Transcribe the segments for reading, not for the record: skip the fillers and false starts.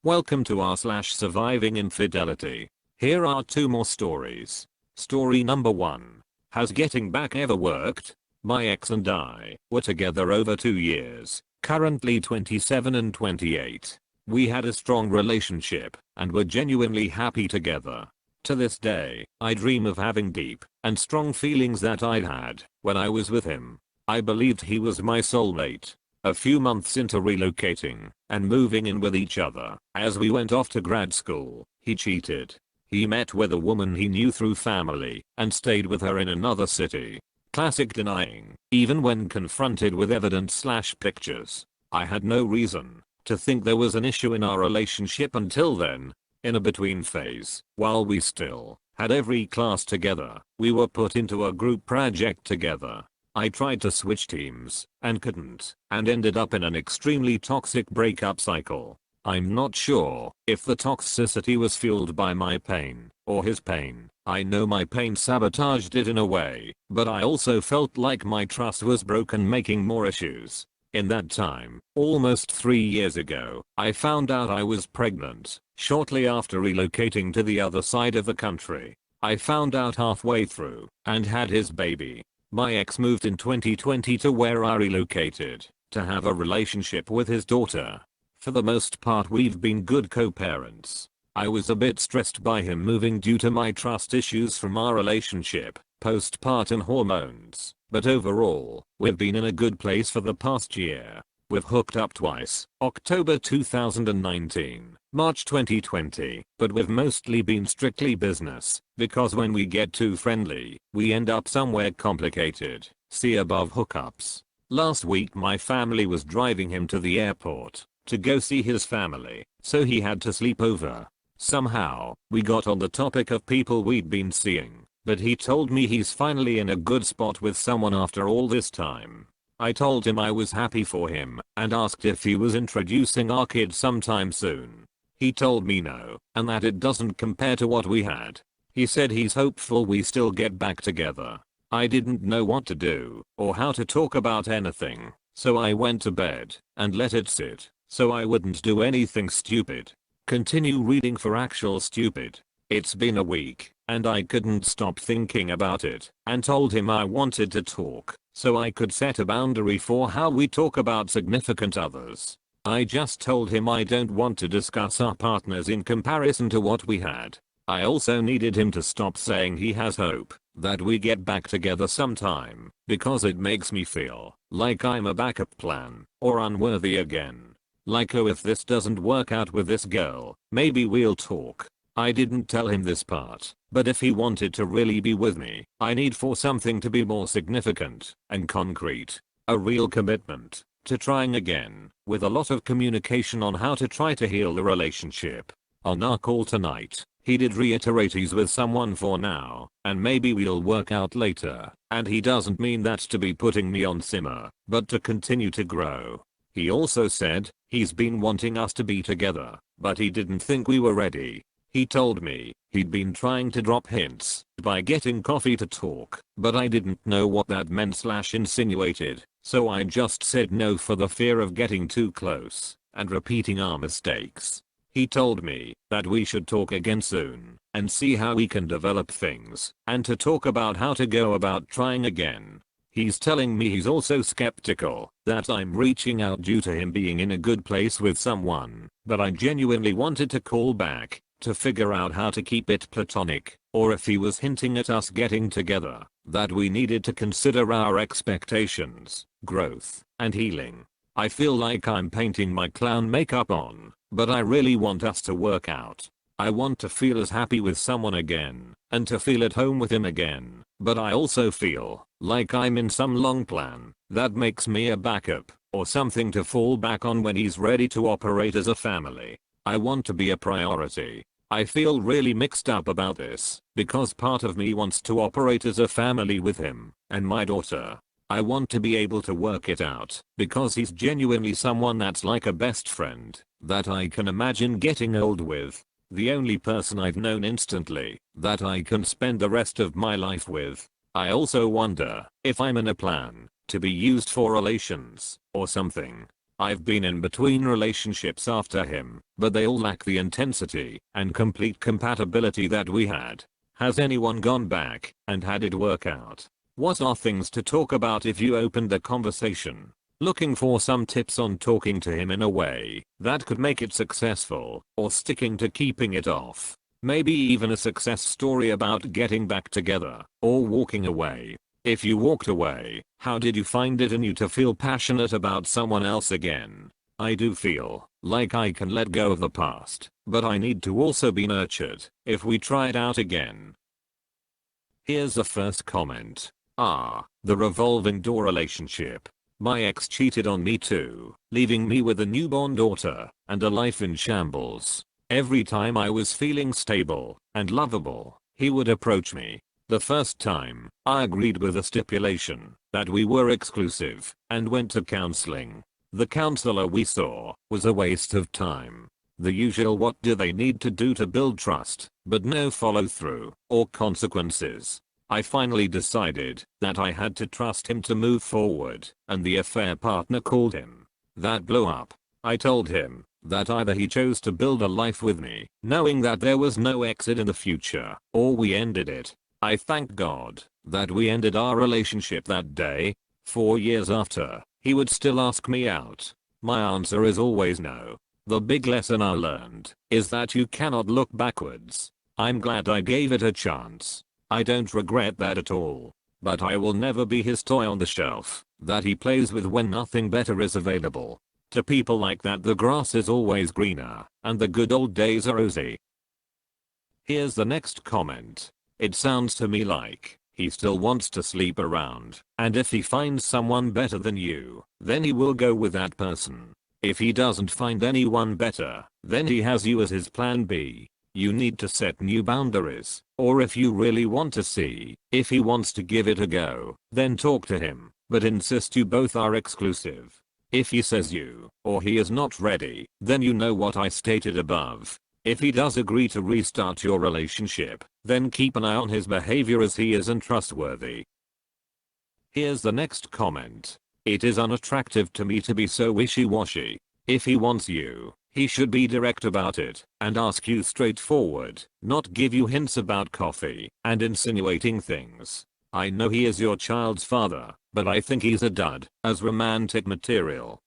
Welcome to r/surviving infidelity. Here are 2 more stories. Story number 1. Has getting back ever worked? My ex and I were together over 2 years, currently 27 and 28. We had a strong relationship and were genuinely happy together. To this day, I dream of having deep and strong feelings that I'd had when I was with him. I believed he was my soulmate. A few months into relocating and moving in with each other, as we went off to grad school, he cheated. He met with a woman he knew through family and stayed with her in another city. Classic denying, even when confronted with evidence/pictures. I had no reason to think there was an issue in our relationship until then. In a between phase, while we still had every class together, we were put into a group project together. I tried to switch teams and couldn't, and ended up in an extremely toxic breakup cycle. I'm not sure if the toxicity was fueled by my pain or his pain. I know my pain sabotaged it in a way, but I also felt like my trust was broken, making more issues. In that time, almost 3 years ago, I found out I was pregnant. Shortly after relocating to the other side of the country, I found out halfway through and had his baby. My ex moved in 2020 to where I relocated to have a relationship with his daughter. For the most part, we've been good co-parents. I was a bit stressed by him moving due to my trust issues from our relationship, postpartum hormones, but overall, we've been in a good place for the past year. We've hooked up twice, October 2019, March 2020, but we've mostly been strictly business, because when we get too friendly, we end up somewhere complicated. See above hookups. Last week my family was driving him to the airport to go see his family, so he had to sleep over. Somehow, we got on the topic of people we'd been seeing, but he told me he's finally in a good spot with someone after all this time. I told him I was happy for him and asked if he was introducing our kid sometime soon. He told me no, and that it doesn't compare to what we had. He said he's hopeful we still get back together. I didn't know what to do or how to talk about anything, so I went to bed and let it sit so I wouldn't do anything stupid. Continue reading for actual stupid. It's been a week and I couldn't stop thinking about it and told him I wanted to talk so I could set a boundary for how we talk about significant others. I just told him I don't want to discuss our partners in comparison to what we had. I also needed him to stop saying he has hope that we get back together sometime, because it makes me feel like I'm a backup plan or unworthy again. Like, oh, if this doesn't work out with this girl, maybe we'll talk. I didn't tell him this part, but if he wanted to really be with me, I need for something to be more significant and concrete. A real commitment to trying again, with a lot of communication on how to try to heal the relationship. On our call tonight, he did reiterate he's with someone for now, and maybe we'll work out later, and he doesn't mean that to be putting me on simmer, but to continue to grow. He also said he's been wanting us to be together, but he didn't think we were ready. He told me he'd been trying to drop hints by getting coffee to talk, but I didn't know what that meant/insinuated, so I just said no for the fear of getting too close and repeating our mistakes. He told me that we should talk again soon and see how we can develop things and to talk about how to go about trying again. He's telling me he's also skeptical that I'm reaching out due to him being in a good place with someone, but I genuinely wanted to call back to figure out how to keep it platonic, or if he was hinting at us getting together, that we needed to consider our expectations, growth, and healing. I feel like I'm painting my clown makeup on, but I really want us to work out. I want to feel as happy with someone again, and to feel at home with him again, but I also feel like I'm in some long plan that makes me a backup, or something to fall back on when he's ready to operate as a family. I want to be a priority. I feel really mixed up about this, because part of me wants to operate as a family with him and my daughter. I want to be able to work it out, because he's genuinely someone that's like a best friend that I can imagine getting old with. The only person I've known instantly that I can spend the rest of my life with. I also wonder if I'm in a plan to be used for relations or something. I've been in between relationships after him, but they all lack the intensity and complete compatibility that we had. Has anyone gone back and had it work out? What are things to talk about if you opened the conversation? Looking for some tips on talking to him in a way that could make it successful, or sticking to keeping it off. Maybe even a success story about getting back together, or walking away. If you walked away, how did you find it in you to feel passionate about someone else again? I do feel like I can let go of the past, but I need to also be nurtured if we try it out again. Here's the first comment. The revolving door relationship. My ex cheated on me too, leaving me with a newborn daughter and a life in shambles. Every time I was feeling stable and lovable, he would approach me. The first time, I agreed with a stipulation that we were exclusive and went to counseling. The counselor we saw was a waste of time. The usual what do they need to do to build trust, but no follow through or consequences. I finally decided that I had to trust him to move forward, and the affair partner called him. That blew up. I told him that either he chose to build a life with me, knowing that there was no exit in the future, or we ended it. I thank God that we ended our relationship that day. 4 years after, he would still ask me out. My answer is always no. The big lesson I learned is that you cannot look backwards. I'm glad I gave it a chance. I don't regret that at all. But I will never be his toy on the shelf that he plays with when nothing better is available. To people like that, the grass is always greener and the good old days are rosy. Here's the next comment. It sounds to me like he still wants to sleep around, and if he finds someone better than you, then he will go with that person. If he doesn't find anyone better, then he has you as his plan B. You need to set new boundaries, or if you really want to see if he wants to give it a go, then talk to him, but insist you both are exclusive. If he says you or he is not ready, then you know what I stated above. If he does agree to restart your relationship, then keep an eye on his behavior as he isn't trustworthy. Here's the next comment. It is unattractive to me to be so wishy-washy. If he wants you, he should be direct about it and ask you straightforward, not give you hints about coffee and insinuating things. I know he is your child's father, but I think he's a dud as romantic material.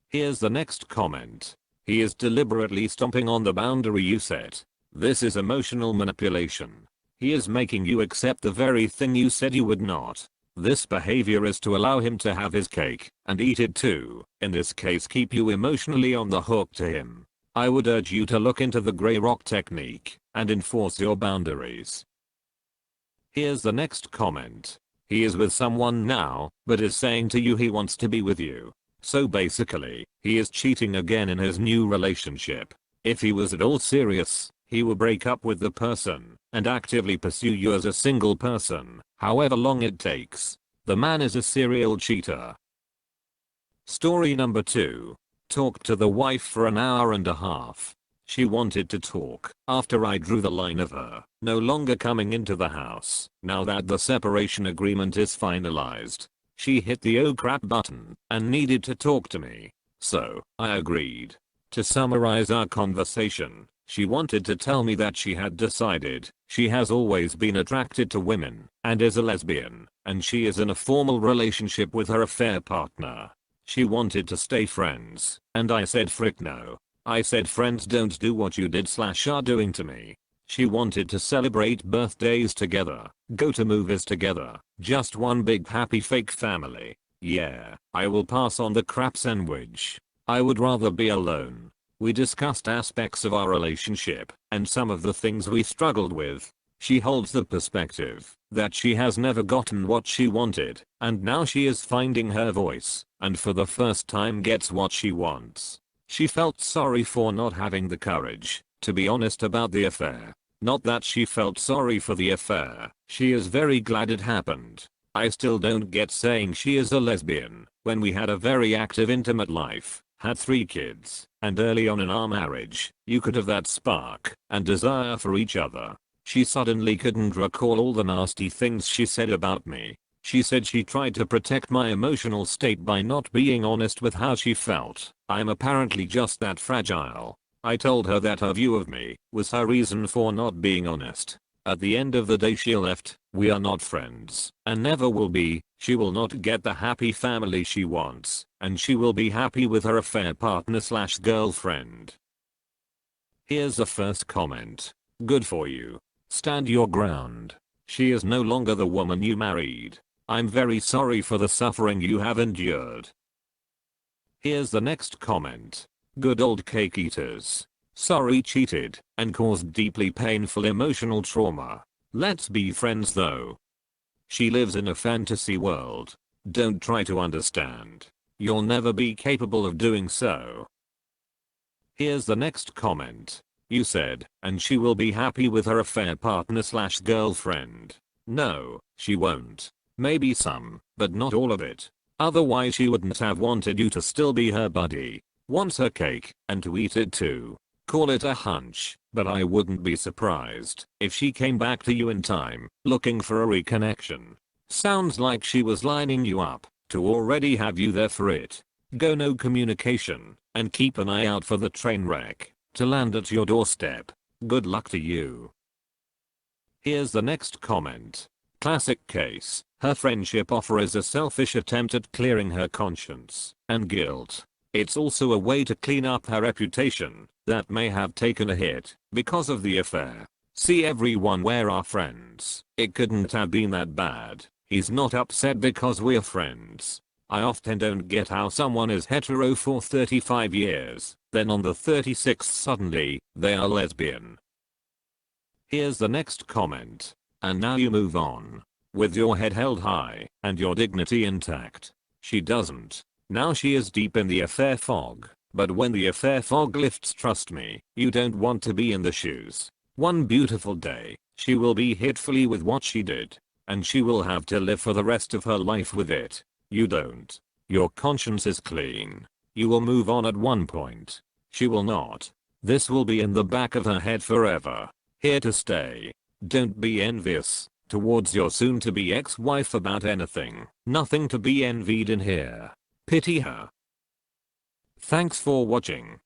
Here's the next comment. He is deliberately stomping on the boundary you set. This is emotional manipulation. He is making you accept the very thing you said you would not. This behavior is to allow him to have his cake and eat it too. In this case, keep you emotionally on the hook to him. I would urge you to look into the gray rock technique and enforce your boundaries. Here's the next comment. He is with someone now, but is saying to you he wants to be with you. So basically, he is cheating again in his new relationship. If he was at all serious, he will break up with the person and actively pursue you as a single person, however long it takes. The man is a serial cheater. Story number 2. Talked to the wife for an hour and a half. She wanted to talk after I drew the line of her no longer coming into the house. Now that the separation agreement is finalized, she hit the oh crap button and needed to talk to me. So, I agreed. To summarize our conversation, she wanted to tell me that she had decided she has always been attracted to women and is a lesbian, and she is in a formal relationship with her affair partner. She wanted to stay friends, and I said frick no. I said friends don't do what you did/are doing to me. She wanted to celebrate birthdays together, go to movies together, just one big happy fake family. Yeah, I will pass on the crap sandwich. I would rather be alone. We discussed aspects of our relationship and some of the things we struggled with. She holds the perspective that she has never gotten what she wanted, and now she is finding her voice, and for the first time gets what she wants. She felt sorry for not having the courage to be honest about the affair. Not that she felt sorry for the affair, she is very glad it happened. I still don't get saying she is a lesbian when we had a very active intimate life, had 3 kids, and early on in our marriage, you could have that spark and desire for each other. She suddenly couldn't recall all the nasty things she said about me. She said she tried to protect my emotional state by not being honest with how she felt. I'm apparently just that fragile. I told her that her view of me was her reason for not being honest. At the end of the day she left. We are not friends and never will be. She will not get the happy family she wants, and she will be happy with her affair partner / girlfriend. Here's the first comment. Good for you. Stand your ground. She is no longer the woman you married. I'm very sorry for the suffering you have endured. Here's the next comment. Good old cake eaters. Sorry cheated and caused deeply painful emotional trauma. Let's be friends though. She lives in a fantasy world. Don't try to understand. You'll never be capable of doing so. Here's the next comment. You said, and she will be happy with her affair partner / girlfriend. No, she won't. Maybe some, but not all of it. Otherwise she wouldn't have wanted you to still be her buddy. Wants her cake, and to eat it too. Call it a hunch, but I wouldn't be surprised if she came back to you in time, looking for a reconnection. Sounds like she was lining you up to already have you there for it. Go no communication, and keep an eye out for the train wreck to land at your doorstep. Good luck to you. Here's the next comment. Classic case. Her friendship offer is a selfish attempt at clearing her conscience and guilt. It's also a way to clean up her reputation that may have taken a hit because of the affair. See everyone, we're our friends. It couldn't have been that bad. He's not upset because we're friends. I often don't get how someone is hetero for 35 years, then on the 36th suddenly, they are lesbian. Here's the next comment. And now you move on. With your head held high, and your dignity intact. She doesn't. Now she is deep in the affair fog. But when the affair fog lifts, trust me, you don't want to be in the shoes. One beautiful day, she will be hit fully with what she did. And she will have to live for the rest of her life with it. You don't. Your conscience is clean. You will move on at one point. She will not. This will be in the back of her head forever. Here to stay. Don't be envious towards your soon-to-be ex-wife about anything. Nothing to be envied in here. Pity her. Thanks for watching.